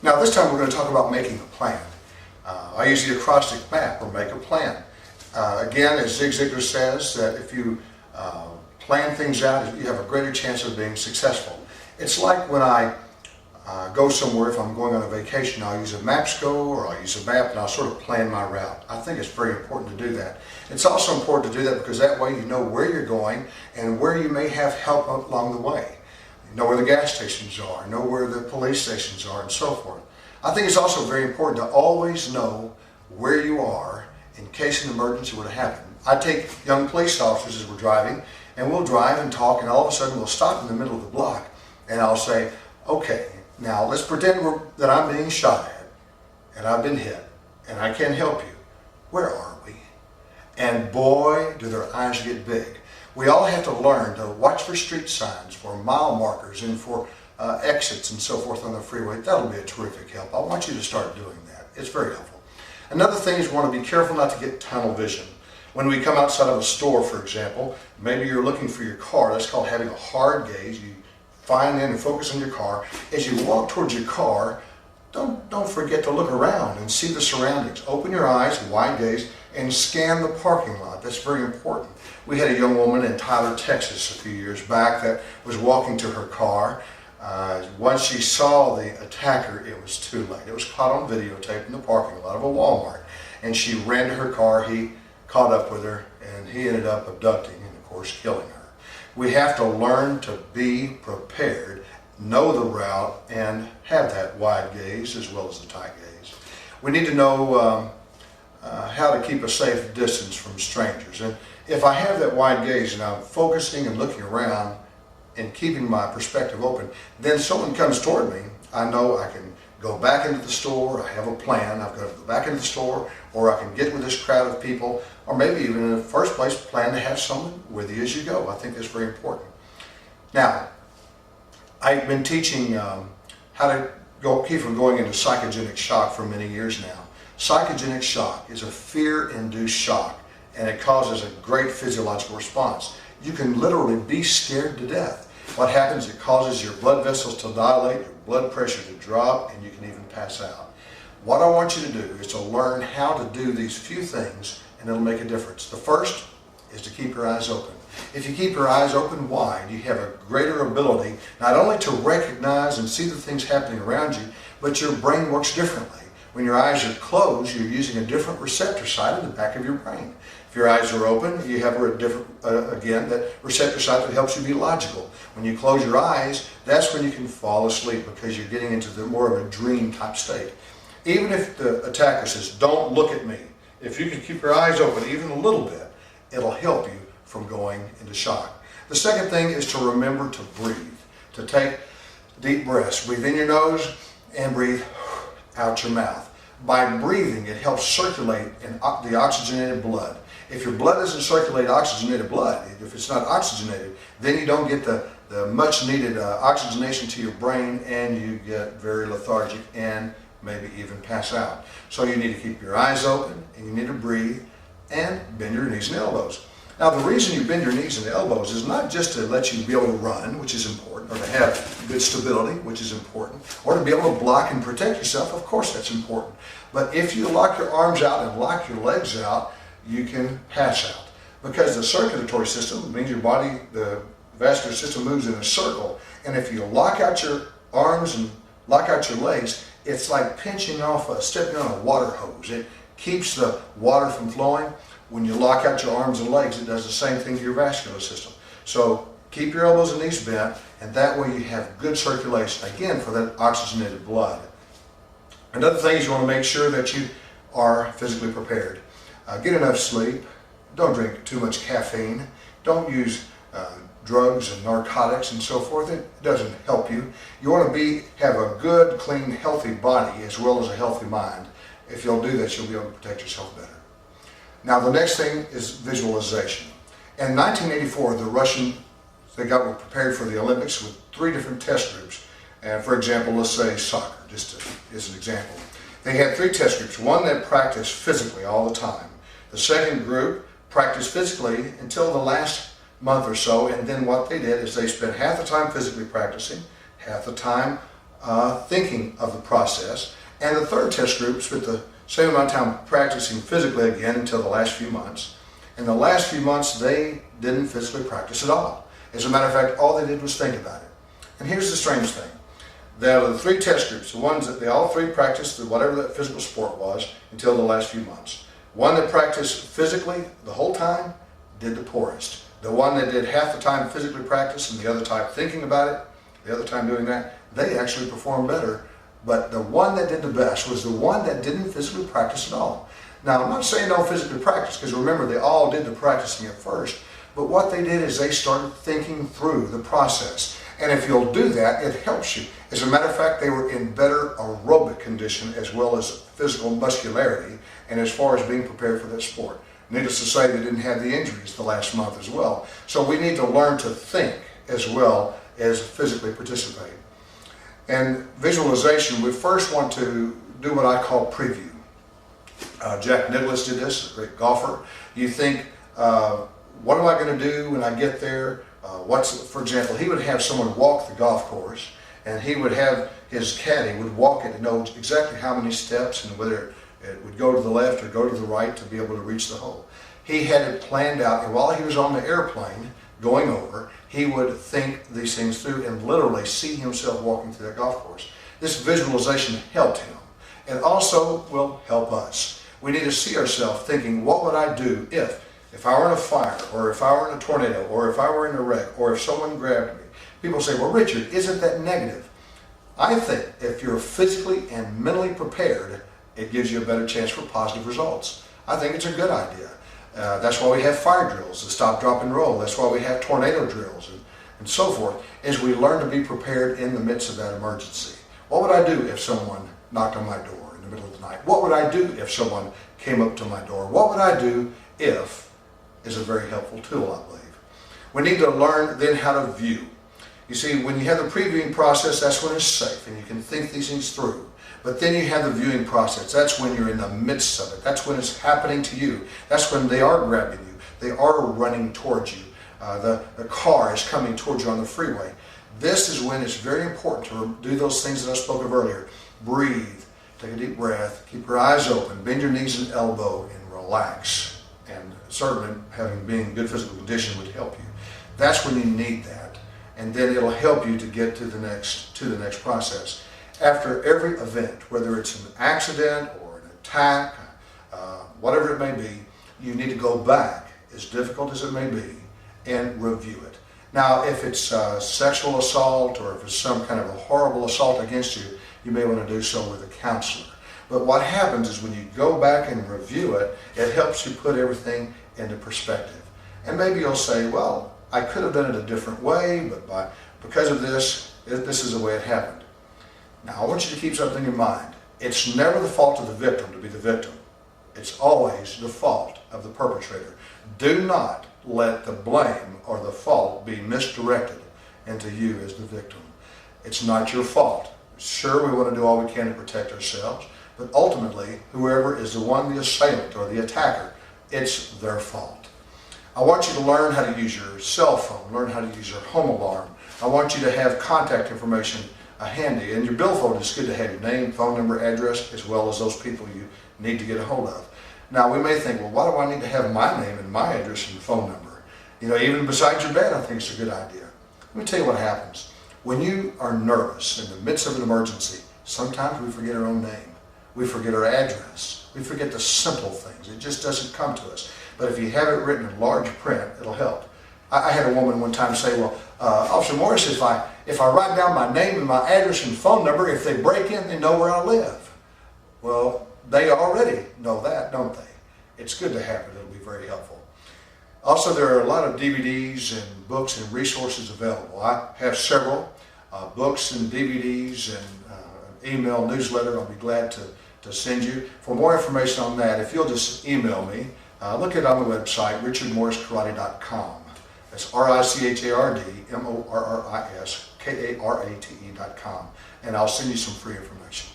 Now this time we're going to talk about making a plan. I use the acrostic map, or make a plan. Again, as Zig Ziglar says, that if you plan things out, you have a greater chance of being successful. It's like when I go somewhere, if I'm going on a vacation, I'll use a Mapsco or I'll use a map and I'll sort of plan my route. I think it's very important to do that. It's also important to do that because that way you know where you're going and where you may have help along the way. You know where the gas stations are, know where the police stations are, and so forth. I think it's also very important to always know where you are in case an emergency were to happen. I take young police officers as we're driving, and we'll drive and talk, and all of a sudden we'll stop in the middle of the block, and I'll say, okay, now let's pretend that I'm being shot at, and I've been hit, and I can't help you. Where are we? And boy, do their eyes get big. We all have to learn to watch for street signs, for mile markers, and for exits and so forth on the freeway. That'll be a terrific help. I want you to start doing that. It's very helpful. Another thing is we want to be careful not to get tunnel vision. When we come outside of a store, for example, maybe you're looking for your car. That's called having a hard gaze. You find in and focus on your car. As you walk towards your car, don't forget to look around and see the surroundings. Open your eyes, wide gaze, and scan the parking lot. That's very important. We had a young woman in Tyler, Texas a few years back that was walking to her car. Once she saw the attacker, it was too late. It was caught on videotape in the parking lot of a Walmart. And she ran to her car, he caught up with her, and he ended up abducting and, of course, killing her. We have to learn to be prepared, know the route, and have that wide gaze as well as the tight gaze. We need to know how to keep a safe distance from strangers. And if I have that wide gaze and I'm focusing and looking around and keeping my perspective open, then someone comes toward me, I know I can go back into the store, I have a plan, I've got to go back into the store, or I can get with this crowd of people, or maybe even in the first place plan to have someone with you as you go. I think that's very important. Now, I've been teaching how to keep from going into psychogenic shock for many years now. Psychogenic shock is a fear-induced shock, and it causes a great physiological response. You can literally be scared to death. What happens, it causes your blood vessels to dilate, your blood pressure to drop, and you can even pass out. What I want you to do is to learn how to do these few things, and it'll make a difference. The first is to keep your eyes open. If you keep your eyes open wide, you have a greater ability not only to recognize and see the things happening around you, but your brain works differently. When your eyes are closed, you're using a different receptor site in the back of your brain. If your eyes are open, you have a different, again, that receptor site that helps you be logical. When you close your eyes, that's when you can fall asleep because you're getting into more of a dream type state. Even if the attacker says, don't look at me, if you can keep your eyes open even a little bit, it'll help you from going into shock. The second thing is to remember to breathe, to take deep breaths. Breathe in your nose and breathe out your mouth. By breathing, it helps circulate the oxygenated blood. If your blood doesn't circulate oxygenated blood, if it's not oxygenated, then you don't get the much needed oxygenation to your brain, and you get very lethargic and maybe even pass out. So you need to keep your eyes open, and you need to breathe and bend your knees and elbows. Now, the reason you bend your knees and elbows is not just to let you be able to run, which is important, or to have good stability, which is important, or to be able to block and protect yourself. Of course, that's important. But if you lock your arms out and lock your legs out, you can pass out. Because the circulatory system means your body, the vascular system moves in a circle. And if you lock out your arms and lock out your legs, it's like stepping on a water hose. It keeps the water from flowing. When you lock out your arms and legs, it does the same thing to your vascular system. So keep your elbows and knees bent, and that way you have good circulation, again, for that oxygenated blood. Another thing is you want to make sure that you are physically prepared. Get enough sleep. Don't drink too much caffeine. Don't use drugs and narcotics and so forth. It doesn't help you. You want to have a good, clean, healthy body as well as a healthy mind. If you'll do that, you'll be able to protect yourself better. Now, the next thing is visualization. In 1984, the Russians, were prepared for the Olympics with 3 different test groups. And for example, let's say soccer, just as an example. They had 3 test groups, one that practiced physically all the time. The second group practiced physically until the last month or so, and then what they did is they spent half the time physically practicing, half the time thinking of the process. And the third test group spent the same amount of time practicing physically again until the last few months. In the last few months, they didn't physically practice at all. As a matter of fact, all they did was think about it. And here's the strange thing. There are the three test groups, the ones that they all three practiced whatever that physical sport was until the last few months. One that practiced physically the whole time did the poorest. The one that did half the time physically practice and the other time thinking about it, the other time doing that, they actually performed better. But the one that did the best was the one that didn't physically practice at all. Now, I'm not saying don't physically practice, because remember, they all did the practicing at first. But what they did is they started thinking through the process. And if you'll do that, it helps you. As a matter of fact, they were in better aerobic condition as well as physical muscularity, and as far as being prepared for that sport. Needless to say, they didn't have the injuries the last month as well. So we need to learn to think as well as physically participate. And visualization, we first want to do what I call preview. Jack Nicklaus did this, a great golfer. You think, what am I going to do when I get there? For example, he would have someone walk the golf course, and he would have his caddy would walk it and know exactly how many steps and whether it would go to the left or go to the right to be able to reach the hole. He had it planned out, and while he was on the airplane going over, he would think these things through and literally see himself walking through that golf course. This visualization helped him, and also will help us. We need to see ourselves thinking, what would I do if I were in a fire, or if I were in a tornado, or if I were in a wreck, or if someone grabbed me? People say, well, Richard, isn't that negative? I think if you're physically and mentally prepared, it gives you a better chance for positive results. I think it's a good idea. That's why we have fire drills, the stop, drop, and roll. That's why we have tornado drills and so forth, is we learn to be prepared in the midst of that emergency. What would I do if someone knocked on my door in the middle of the night? What would I do if someone came up to my door? What would I do if is a very helpful tool, I believe. We need to learn then how to view. You see, when you have the previewing process, that's when it's safe and you can think these things through. But then you have the viewing process. That's when you're in the midst of it. That's when it's happening to you. That's when they are grabbing you. They are running towards you. The car is coming towards you on the freeway. This is when it's very important to do those things that I spoke of earlier. Breathe, take a deep breath, keep your eyes open, bend your knees and elbow, and relax. And certainly being in good physical condition would help you. That's when you need that. And then it'll help you to get to the next process. After every event, whether it's an accident or an attack, whatever it may be, you need to go back, as difficult as it may be, and review it. Now, if it's sexual assault or if it's some kind of a horrible assault against you, you may want to do so with a counselor. But what happens is when you go back and review it, it helps you put everything into perspective. And maybe you'll say, well, I could have done it a different way, but because of this, this is the way it happened. Now, I want you to keep something in mind. It's never the fault of the victim to be the victim. It's always the fault of the perpetrator. Do not let the blame or the fault be misdirected into you as the victim. It's not your fault. Sure, we want to do all we can to protect ourselves, but ultimately, whoever is the one, the assailant or the attacker, it's their fault. I want you to learn how to use your cell phone, learn how to use your home alarm. I want you to have contact information handy, and your billfold is good to have your name, phone number, address, as well as those people you need to get a hold of. Now, we may think, well, why do I need to have my name and my address and phone number? You know, even beside your bed, I think it's a good idea. Let me tell you what happens. When you are nervous in the midst of an emergency, sometimes we forget our own name. We forget our address. We forget the simple things. It just doesn't come to us. But if you have it written in large print, it'll help. I had a woman one time say, well, Officer Morris, if I write down my name and my address and phone number, if they break in, they know where I live. Well, they already know that, don't they? It's good to have it. It'll be very helpful. Also, there are a lot of DVDs and books and resources available. I have several books and DVDs and email newsletter I'll be glad to send you. For more information on that, if you'll just email me, look it on the website, richardmorriskarate.com. That's RICHARDMORRISKARATE.com. And I'll send you some free information.